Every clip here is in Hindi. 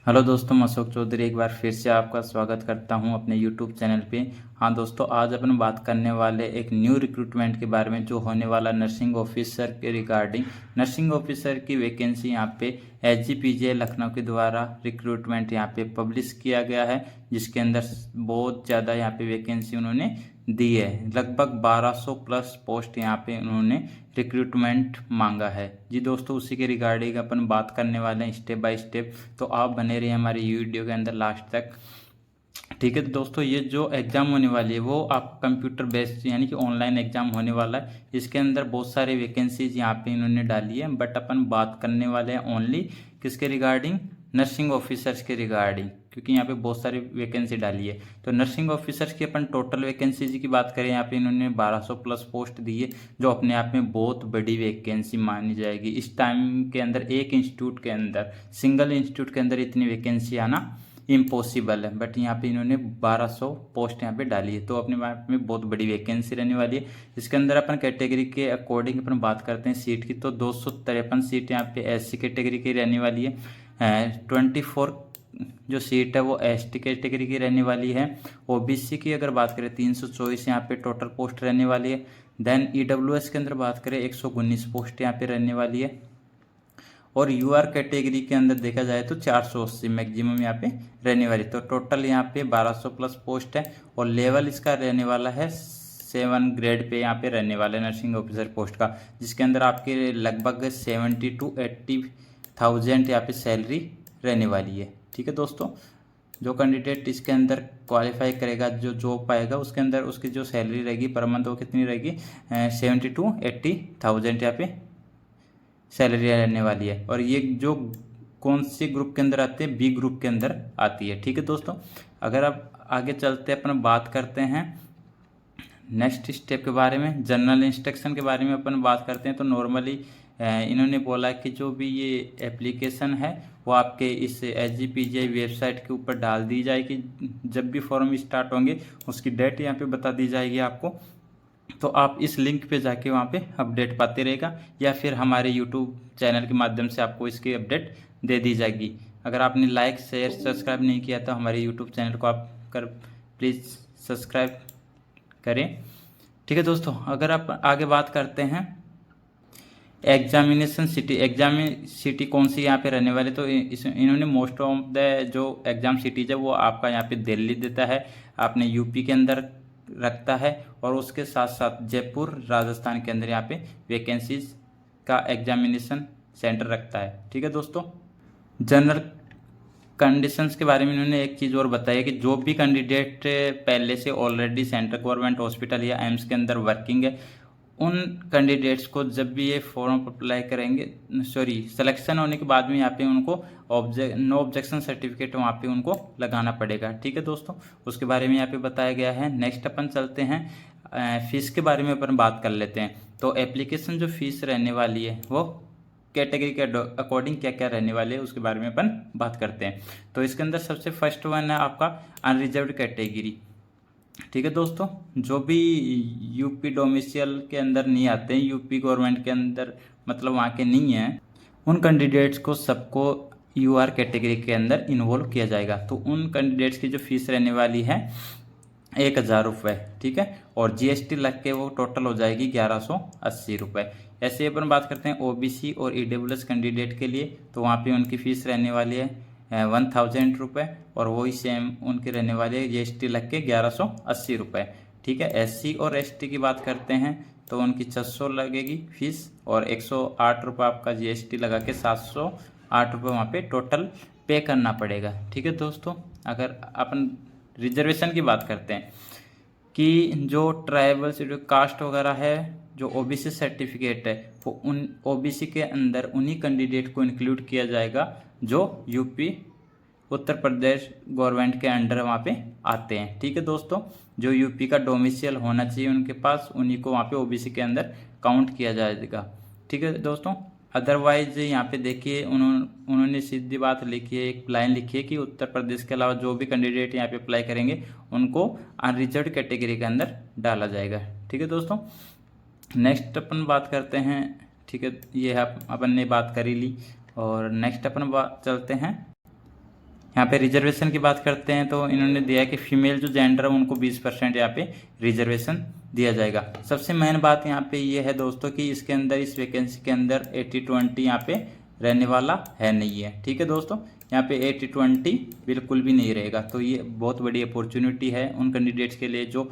हेलो दोस्तों, मैं अशोक चौधरी एक बार फिर से आपका स्वागत करता हूं अपने यूट्यूब चैनल पे। हाँ दोस्तों, आज अपन बात करने वाले एक न्यू रिक्रूटमेंट के बारे में जो होने वाला नर्सिंग ऑफिसर के रिगार्डिंग। नर्सिंग ऑफिसर की वैकेंसी यहाँ पे SGPJ लखनऊ के द्वारा रिक्रूटमेंट यहाँ पे पब्लिश किया गया है, जिसके अंदर बहुत ज़्यादा यहाँ पे वैकेंसी उन्होंने दी है। लगभग 1200 प्लस पोस्ट यहाँ पे उन्होंने रिक्रूटमेंट मांगा है। जी दोस्तों, उसी के रिगार्डिंग अपन बात करने वाले हैं स्टेप बाय स्टेप, तो आप बने रहिए हमारी वीडियो के अंदर लास्ट तक। ठीक है, तो दोस्तों ये जो एग्ज़ाम होने वाली है वो आप कंप्यूटर बेस्ड यानी कि ऑनलाइन एग्ज़ाम होने वाला है। इसके अंदर बहुत सारे वैकेंसीज यहाँ पे इन्होंने डाली है, बट अपन बात करने वाले हैं ओनली किसके रिगार्डिंग, नर्सिंग ऑफिसर्स के रिगार्डिंग, क्योंकि यहाँ पे बहुत सारी वैकेंसी डाली है। तो नर्सिंग ऑफिसर्स की अपन टोटल वैकेंसीज की बात करें, यहाँ पे इन्होंने 1200 प्लस पोस्ट दी है, जो अपने आप में बहुत बड़ी वैकेंसी मानी जाएगी। इस टाइम के अंदर एक इंस्टीट्यूट के अंदर, सिंगल इंस्टीट्यूट के अंदर इतनी वैकेंसी आना इम्पॉसिबल है, बट यहाँ पे इन्होंने 1200 पोस्ट यहाँ पे डाली है, तो अपने आप में बहुत बड़ी वैकेंसी रहने वाली है। इसके अंदर अपन कैटेगरी के अकॉर्डिंग अपन बात करते हैं सीट की, तो 253 सीट यहाँ पे SC कैटेगरी की रहने वाली है। 24 जो सीट है वो ST कैटेगरी की रहने वाली है। OBC की अगर बात करें 324 यहाँ पे टोटल पोस्ट रहने वाली है। देन EWS के अंदर बात करें 119 पोस्ट यहाँ पे रहने वाली है। और UR कैटेगरी के अंदर देखा जाए तो 480 मैक्सिमम यहाँ पे रहने वाली, तो टोटल यहाँ पे 1200 प्लस पोस्ट है। और लेवल इसका रहने वाला है 7 ग्रेड पे यहाँ पे रहने वाला है नर्सिंग ऑफिसर पोस्ट का, जिसके अंदर आपके लगभग 70 to 80,000 यहाँ पे सैलरी रहने वाली है। ठीक है दोस्तों, जो कैंडिडेट इसके अंदर क्वालिफाई करेगा, जो जॉब पाएगा, उसके अंदर उसकी जो सैलरी रहेगी पर मंथ वो कितनी रहेगी, 70 to 80,000 यहाँ पे सैलरी रहने वाली है। और ये जो कौन से ग्रुप के अंदर आते हैं, B ग्रुप के अंदर आती है। ठीक है दोस्तों, अगर आप आगे चलते अपन बात करते हैं नेक्स्ट स्टेप के बारे में, जनरल इंस्ट्रक्शन के बारे में अपन बात करते हैं। तो नॉर्मली इन्होंने बोला कि जो भी ये एप्लीकेशन है वो आपके इस SGPJ वेबसाइट के ऊपर डाल दी जाएगी। जब भी फॉर्म स्टार्ट होंगे उसकी डेट यहाँ पे बता दी जाएगी आपको, तो आप इस लिंक पे जाके वहाँ पे अपडेट पाते रहेगा, या फिर हमारे यूट्यूब चैनल के माध्यम से आपको इसकी अपडेट दे दी जाएगी। अगर आपने लाइक शेयर सब्सक्राइब नहीं किया तो हमारे यूट्यूब चैनल को आप प्लीज़ सब्सक्राइब करें। ठीक है दोस्तों, अगर आप आगे बात करते हैं एग्जामिनेशन सिटी कौन सी यहाँ पे रहने वाले, तो इन्होंने मोस्ट ऑफ द जो एग्ज़ाम सिटीज है वो आपका यहाँ पे दिल्ली देता है, आपने यूपी के अंदर रखता है, और उसके साथ साथ जयपुर राजस्थान के अंदर यहाँ पे वैकेंसीज का एग्जामिनेशन सेंटर रखता है। ठीक है दोस्तों, जनरल कंडीशंस के बारे में इन्होंने एक चीज़ और बताई है कि जो भी कैंडिडेट पहले से ऑलरेडी सेंट्रल गवर्नमेंट हॉस्पिटल या एम्स के अंदर वर्किंग है, उन कैंडिडेट्स को जब भी ये फॉर्म अप्लाई करेंगे, सिलेक्शन होने के बाद में यहाँ पे उनको नो ऑब्जेक्शन सर्टिफिकेट वहाँ पे उनको लगाना पड़ेगा। ठीक है दोस्तों, उसके बारे में यहाँ पे बताया गया है। नेक्स्ट अपन चलते हैं फीस के बारे में अपन बात कर लेते हैं। तो एप्लीकेशन जो फीस रहने वाली है वो कैटेगरी के अकॉर्डिंग क्या क्या रहने वाले हैं उसके बारे में अपन बात करते हैं। तो इसके अंदर सबसे फर्स्ट वन है आपका अनरिजर्व्ड कैटेगरी। ठीक है दोस्तों, जो भी यूपी डोमिसाइल के अंदर नहीं आते हैं, यूपी गवर्नमेंट के अंदर मतलब वहाँ के नहीं हैं, उन कैंडिडेट्स को सबको UR कैटेगरी के अंदर इन्वॉल्व किया जाएगा। तो उन कैंडिडेट्स की जो फीस रहने वाली है 1,000 रुपये। ठीक है, और GST लग के वो टोटल हो जाएगी 1180 रुपये। ऐसे अपन बात करते हैं OBC और EWS कैंडिडेट के लिए, तो वहाँ पे उनकी फ़ीस रहने वाली है 1,000 रुपये, और वही सेम उनके रहने वाले है GST लग के 1180 रुपये। ठीक है, SC और ST की बात करते हैं तो उनकी 600 लगेगी फीस, और 108 रुपये आपका GST लगा के 708 रुपये वहाँ पे टोटल पे करना पड़ेगा। ठीक है दोस्तों, अगर अपन रिजर्वेशन की बात करते हैं कि जो ट्राइबल शेड्यूल कास्ट वगैरह है, जो OBC सर्टिफिकेट है, वो उन OBC के अंदर उन्हीं कैंडिडेट को इंक्लूड किया जाएगा जो यूपी उत्तर प्रदेश गवर्नमेंट के अंडर वहाँ पे आते हैं। ठीक है दोस्तों, जो यूपी का डोमिसाइल होना चाहिए उनके पास, उन्हीं को वहाँ पे OBC के अंदर काउंट किया जाएगा। ठीक है दोस्तों, अदरवाइज यहाँ पे देखिए उन्होंने सीधी बात लिखी है, एक लाइन लिखी है कि उत्तर प्रदेश के अलावा जो भी कैंडिडेट यहाँ पे अप्लाई करेंगे उनको अनरिजर्व्ड कैटेगरी के अंदर डाला जाएगा। ठीक है दोस्तों, नेक्स्ट अपन बात करते हैं। ठीक है, ये अपन ने बात करी ली, और नेक्स्ट अपन बात चलते हैं यहाँ पे रिजर्वेशन की बात करते हैं तो इन्होंने दिया है कि फीमेल जो जेंडर है उनको 20% यहाँ पे रिजर्वेशन दिया जाएगा। सबसे मेन बात यहाँ पे ये है दोस्तों कि इसके अंदर, इस वैकेंसी के अंदर 80-20 यहाँ पे रहने वाला है नहीं है। ठीक है दोस्तों, यहाँ पे 80-20 बिल्कुल भी नहीं रहेगा। तो ये बहुत बड़ी अपॉर्चुनिटी है उन कैंडिडेट्स के लिए जो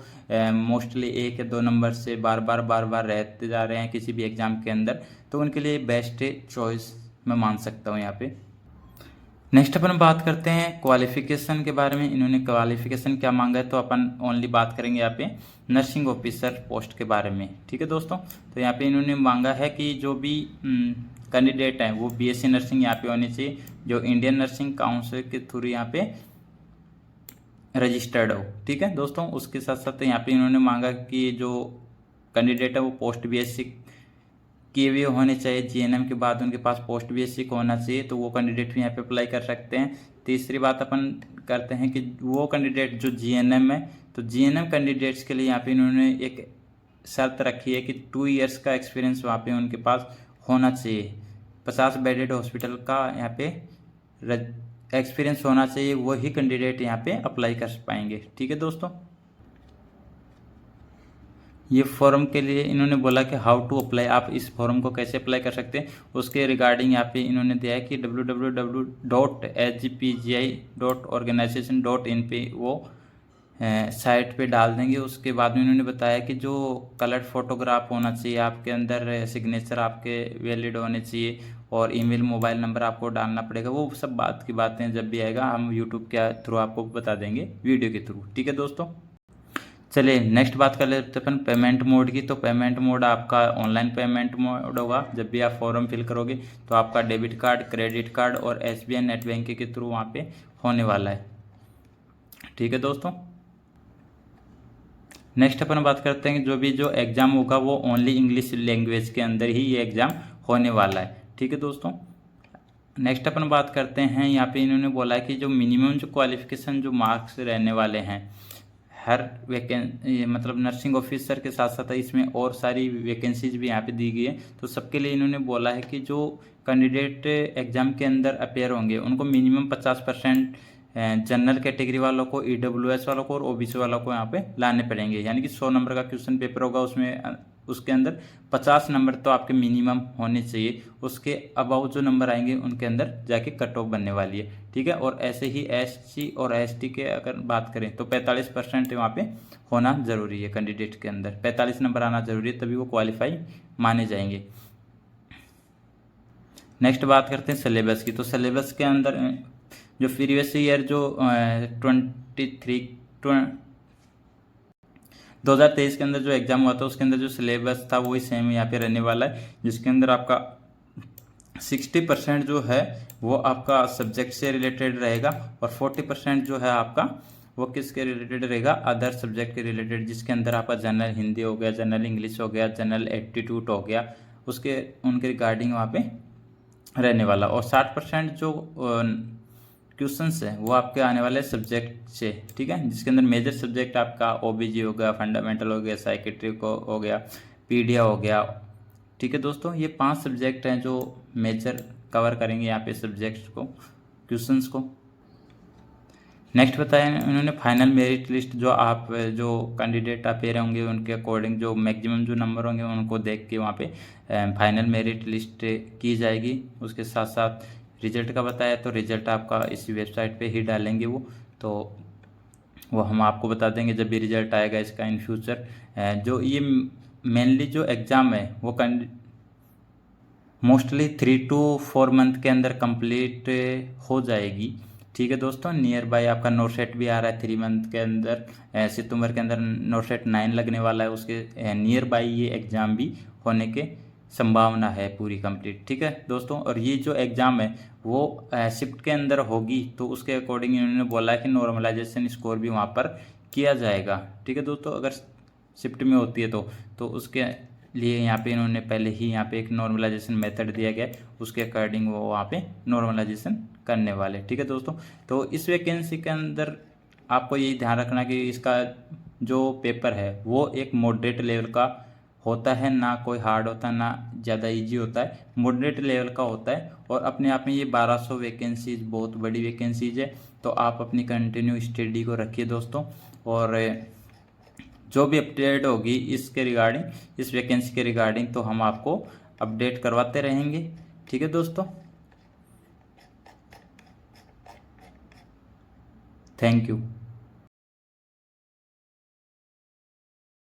मोस्टली 1 या 2 नंबर से बार बार रहते जा रहे हैं किसी भी एग्जाम के अंदर, तो उनके लिए बेस्ट चॉइस मैं मान सकता हूँ यहाँ पे। नेक्स्ट अपन बात करते हैं क्वालिफिकेशन के बारे में। इन्होंने क्वालिफिकेशन क्या मांगा है, तो अपन ओनली बात करेंगे यहाँ पे नर्सिंग ऑफिसर पोस्ट के बारे में। ठीक है दोस्तों, तो यहाँ पे इन्होंने मांगा है कि जो भी कैंडिडेट हैं वो बीएससी नर्सिंग यहाँ पे होनी चाहिए, जो इंडियन नर्सिंग काउंसिल के थ्रू यहाँ पे रजिस्टर्ड हो। ठीक है दोस्तों, उसके साथ साथ यहाँ पे इन्होंने मांगा कि जो कैंडिडेट है वो पोस्ट बीएससी किए हुए होने चाहिए, जीएनएम के बाद उनके पास पोस्ट बीएससी को होना चाहिए, तो वो कैंडिडेट भी यहाँ पे अप्लाई कर सकते हैं। तीसरी बात अपन करते हैं कि वो कैंडिडेट जो जीएनएम है, तो जीएनएम कैंडिडेट्स के लिए यहाँ पे इन्होंने एक शर्त रखी है कि 2 इयर्स का एक्सपीरियंस वहाँ पे उनके पास होना चाहिए। 50 बेडेड हॉस्पिटल का यहाँ पे एक्सपीरियंस होना चाहिए, वही कैंडिडेट यहाँ पे अप्लाई कर पाएंगे। ठीक है दोस्तों, ये फॉर्म के लिए इन्होंने बोला कि हाउ टू अप्लाई, आप इस फॉर्म को कैसे अप्लाई कर सकते हैं उसके रिगार्डिंग यहाँ पे इन्होंने दिया है कि www.sgpgi.organization.in पे वो साइट पे डाल देंगे। उसके बाद में इन्होंने बताया कि जो कलर्ड फोटोग्राफ होना चाहिए आपके अंदर, सिग्नेचर आपके वैलिड होने चाहिए, और ईमेल मोबाइल नंबर आपको डालना पड़ेगा। वो सब बात की बातें जब भी आएगा हम यूट्यूब के थ्रू आपको बता देंगे वीडियो के थ्रू। ठीक है दोस्तों, चलिए नेक्स्ट बात कर लेते हैं अपन पेमेंट मोड की। तो पेमेंट मोड आपका ऑनलाइन पेमेंट मोड होगा। जब भी आप फॉर्म फिल करोगे तो आपका डेबिट कार्ड, क्रेडिट कार्ड और एसबीआई नेट बैंकिंग के थ्रू वहाँ पे होने वाला है। ठीक है दोस्तों, नेक्स्ट अपन बात करते हैं कि जो एग्ज़ाम होगा वो ओनली इंग्लिश लैंग्वेज के अंदर ही ये एग्ज़ाम होने वाला है। ठीक है दोस्तों, नेक्स्ट अपन बात करते हैं, यहाँ पे इन्होंने बोला है कि जो मिनिमम जो क्वालिफिकेशन जो मार्क्स रहने वाले हैं हर मतलब नर्सिंग ऑफिसर के साथ साथ इसमें और सारी वैकेंसीज भी यहाँ पे दी गई है। तो सबके लिए इन्होंने बोला है कि जो कैंडिडेट एग्ज़ाम के अंदर अपेयर होंगे उनको मिनिमम 50% जनरल कैटेगरी वालों को, ईडब्ल्यूएस वालों को और ओबीसी वालों को यहाँ पे लाने पड़ेंगे। यानी कि 100 नंबर का क्वेश्चन पेपर होगा, उसमें उसके अंदर 50 नंबर तो आपके मिनिमम होने चाहिए। उसके अबाउ जो नंबर आएंगे उनके अंदर जाके कट ऑफ बनने वाली है। ठीक है, और ऐसे ही एससी और एसटी के अगर बात करें तो 45% वहाँ पे होना ज़रूरी है। कैंडिडेट के अंदर 45 नंबर आना ज़रूरी है, तभी वो क्वालिफाई माने जाएंगे। नेक्स्ट बात करते हैं सिलेबस की। तो सिलेबस के अंदर जो प्रीवियस ईयर जो 2023 के अंदर जो एग्ज़ाम हुआ था उसके अंदर जो सिलेबस था वही सेम यहाँ पे रहने वाला है, जिसके अंदर आपका 60% जो है वो आपका सब्जेक्ट से रिलेटेड रहेगा और 40% जो है आपका वो किसके रिलेटेड रहेगा, अदर सब्जेक्ट के रिलेटेड, जिसके अंदर आपका जनरल हिंदी हो गया, जनरल इंग्लिश हो गया, जनरल एप्टीट्यूड हो गया, उसके उनके रिगार्डिंग वहाँ पे रहने वाला। और 60% जो क्वेश्चंस है वो आपके आने वाले सब्जेक्ट से। ठीक है, जिसके अंदर मेजर सब्जेक्ट आपका ओबीजी हो गया, फंडामेंटल हो गया, साइकेट्रिक हो गया, पीडिया हो गया। ठीक है दोस्तों, ये 5 सब्जेक्ट हैं जो मेजर कवर करेंगे यहाँ पे सब्जेक्ट्स को, क्वेश्चंस को। नेक्स्ट बताया उन्होंने फाइनल मेरिट लिस्ट, जो कैंडिडेट अपेयर होंगे उनके अकॉर्डिंग जो मैक्सिमम जो नंबर होंगे उनको देख के वहाँ पे फाइनल मेरिट लिस्ट की जाएगी। उसके साथ साथ रिजल्ट का बताया, तो रिजल्ट आपका इसी वेबसाइट पे ही डालेंगे वो हम आपको बता देंगे जब भी रिजल्ट आएगा इसका इन फ्यूचर। जो ये मेनली जो एग्ज़ाम है वो मोस्टली 3 to 4 मंथ के अंदर कंप्लीट हो जाएगी। ठीक है दोस्तों, नियर बाय आपका नोटसेट भी आ रहा है 3 मंथ के अंदर, सितंबर के अंदर नोटसेट 9 लगने वाला है, उसके नियर बाय ये एग्ज़ाम भी होने के संभावना है पूरी कंप्लीट। ठीक है दोस्तों, और ये जो एग्ज़ाम है वो शिफ्ट के अंदर होगी, तो उसके अकॉर्डिंग इन्होंने बोला है कि नॉर्मलाइजेशन स्कोर भी वहाँ पर किया जाएगा। ठीक है दोस्तों, अगर शिफ्ट में होती है तो उसके लिए यहाँ पे इन्होंने पहले ही यहाँ पे एक नॉर्मलाइजेशन मेथड दिया गया है, उसके अकॉर्डिंग वो वहाँ पे नॉर्मलाइजेशन करने वाले। ठीक है दोस्तों, तो इस वैकेंसी के अंदर आपको यही ध्यान रखना कि इसका जो पेपर है वो एक मॉडरेट लेवल का होता है, ना कोई हार्ड होता है ना ज़्यादा इजी होता है, मॉडरेट लेवल का होता है। और अपने आप में ये 1200 वैकेंसीज बहुत बड़ी वैकेंसीज है। तो आप अपनी कंटिन्यू स्टडी को रखिए दोस्तों, और जो भी अपडेट होगी इसके रिगार्डिंग, इस वैकेंसी के रिगार्डिंग, तो हम आपको अपडेट करवाते रहेंगे। ठीक है दोस्तों, थैंक यू।